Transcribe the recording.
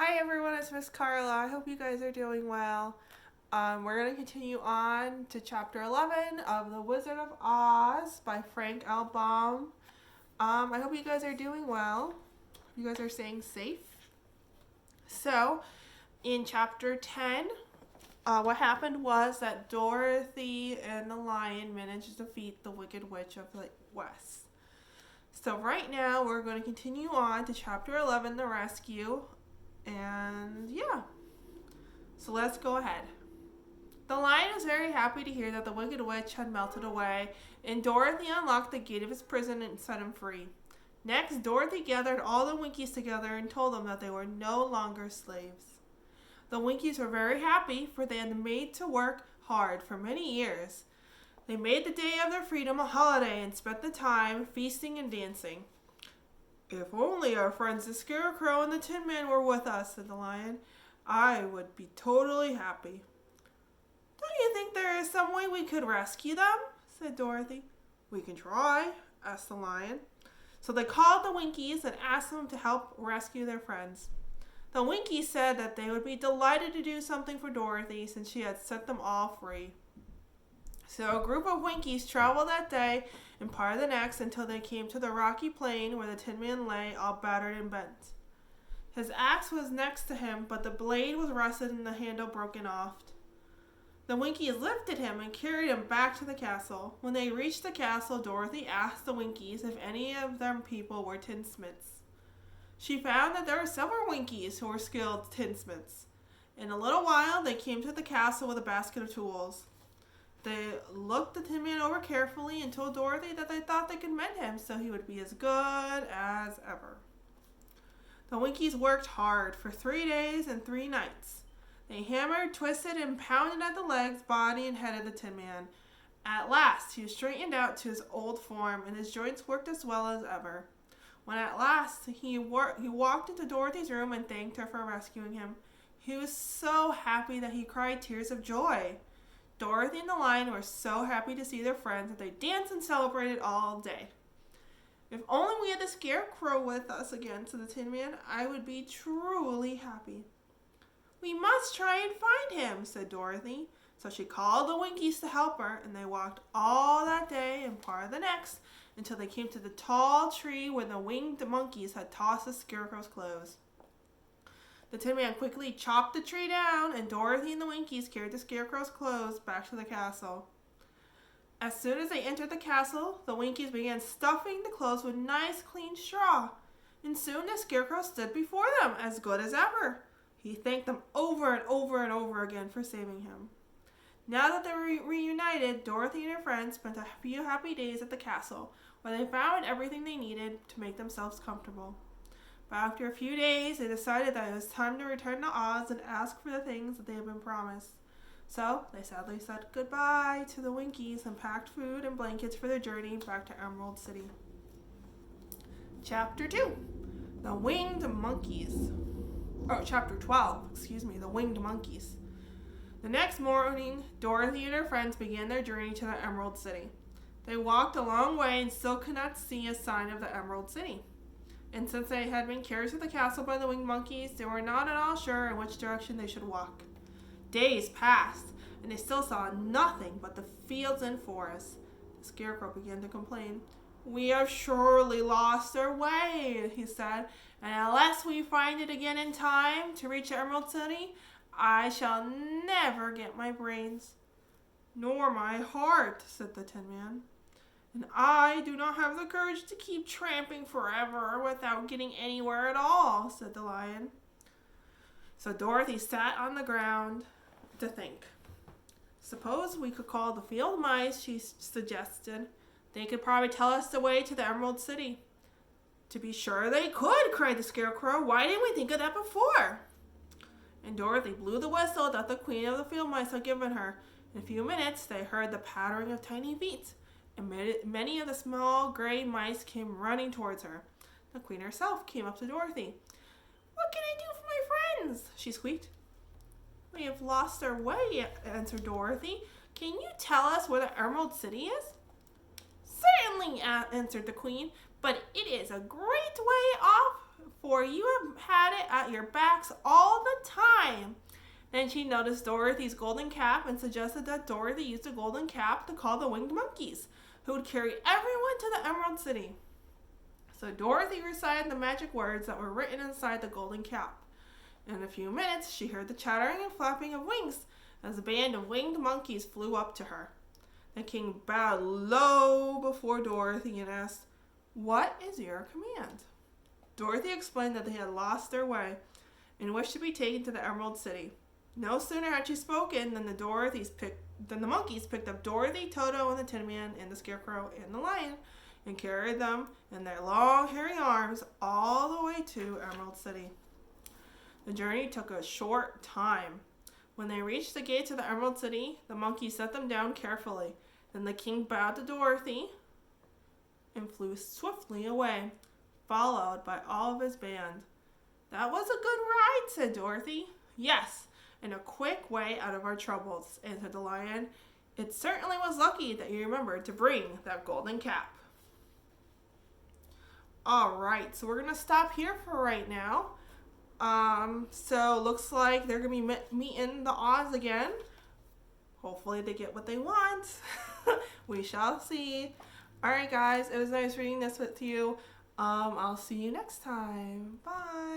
Hi everyone, it's Miss Carla. I hope you guys are doing well. We're going to continue on to chapter 11 of The Wizard of Oz by Frank L. Baum. I hope you guys are doing well. You guys are staying safe. So, in chapter 10, what happened was that Dorothy and the lion managed to defeat the Wicked Witch of the West. So right now, we're going to continue on to chapter 11, The Rescue. And yeah, so let's go ahead. The lion was very happy to hear that the Wicked Witch had melted away, and Dorothy unlocked the gate of his prison and set him free. Next, Dorothy gathered all the Winkies together and told them that they were no longer slaves. The Winkies were very happy, for they had made to work hard for many years. They made the day of their freedom a holiday and spent the time feasting and dancing. "If only our friends the Scarecrow and the Tin Man were with us," said the lion, "I would be totally happy." "Don't you think there is some way we could rescue them?" said Dorothy. "We can try," asked the lion. So they called the Winkies and asked them to help rescue their friends. The Winkies said that they would be delighted to do something for Dorothy since she had set them all free. So a group of Winkies traveled that day and part of the next until they came to the rocky plain where the Tin Man lay all battered and bent. His axe was next to him, but the blade was rusted and the handle broken off. The Winkies lifted him and carried him back to the castle. When they reached the castle, Dorothy asked the Winkies if any of them people were tinsmiths. She found that there were several Winkies who were skilled tinsmiths. In a little while, they came to the castle with a basket of tools. They looked the Tin Man over carefully and told Dorothy that they thought they could mend him so he would be as good as ever. The Winkies worked hard for 3 days and 3 nights. They hammered, twisted, and pounded at the legs, body, and head of the Tin Man. At last, he was straightened out to his old form, and his joints worked as well as ever. When at last he walked into Dorothy's room and thanked her for rescuing him, he was so happy that he cried tears of joy. Dorothy and the lion were so happy to see their friends that they danced and celebrated all day. "If only we had the Scarecrow with us again," said the Tin Man, "I would be truly happy." "We must try and find him," said Dorothy. So she called the Winkies to help her, and they walked all that day and part of the next until they came to the tall tree where the winged monkeys had tossed the Scarecrow's clothes. The Tin Man quickly chopped the tree down, and Dorothy and the Winkies carried the Scarecrow's clothes back to the castle. As soon as they entered the castle, the Winkies began stuffing the clothes with nice clean straw, and soon the Scarecrow stood before them, as good as ever. He thanked them over and over and over again for saving him. Now that they were reunited, Dorothy and her friends spent a few happy days at the castle, where they found everything they needed to make themselves comfortable. But after a few days, they decided that it was time to return to Oz and ask for the things that they had been promised. So they sadly said goodbye to the Winkies and packed food and blankets for their journey back to Emerald City. Chapter 2, The Winged Monkeys. Chapter 12, The Winged Monkeys. The next morning, Dorothy and her friends began their journey to the Emerald City. They walked a long way and still could not see a sign of the Emerald City. And since they had been carried to the castle by the winged monkeys, they were not at all sure in which direction they should walk. Days passed, and they still saw nothing but the fields and forests. The Scarecrow began to complain. "We have surely lost our way," he said, "and unless we find it again in time to reach Emerald City, I shall never get my brains." "Nor my heart," said the Tin Man. "And I do not have the courage to keep tramping forever without getting anywhere at all," said the lion. So Dorothy sat on the ground to think. "Suppose we could call the field mice," she suggested. "They could probably tell us the way to the Emerald City." "To be sure they could," cried the Scarecrow. "Why didn't we think of that before?" And Dorothy blew the whistle that the Queen of the Field Mice had given her. In a few minutes, they heard the pattering of tiny feet, and many of the small gray mice came running towards her. The Queen herself came up to Dorothy. "What can I do for my friends?" she squeaked. "We have lost our way," answered Dorothy. "Can you tell us where the Emerald City is?" "Certainly," answered the Queen, "but it is a great way off for you have had it at your backs all the time." Then she noticed Dorothy's golden cap and suggested that Dorothy use the golden cap to call the winged monkeys, who would carry everyone to the Emerald City. So Dorothy recited the magic words that were written inside the golden cap. In a few minutes, she heard the chattering and flapping of wings as a band of winged monkeys flew up to her. The king bowed low before Dorothy and asked, "What is your command?" Dorothy explained that they had lost their way and wished to be taken to the Emerald City. No sooner had she spoken than the monkeys picked up Dorothy, Toto, and the Tin Man, and the Scarecrow, and the Lion, and carried them in their long, hairy arms all the way to Emerald City. The journey took a short time. When they reached the gates of the Emerald City, the monkeys set them down carefully. Then the king bowed to Dorothy and flew swiftly away, followed by all of his band. "That was a good ride," said Dorothy. "Yes, and a quick way out of our troubles," answered the Lion. "It certainly was lucky that you remembered to bring that golden cap." Alright, so we're going to stop here for right now. So looks like they're going to be meeting the Oz again. Hopefully they get what they want. We shall see. Alright guys, it was nice reading this with you. I'll see you next time. Bye.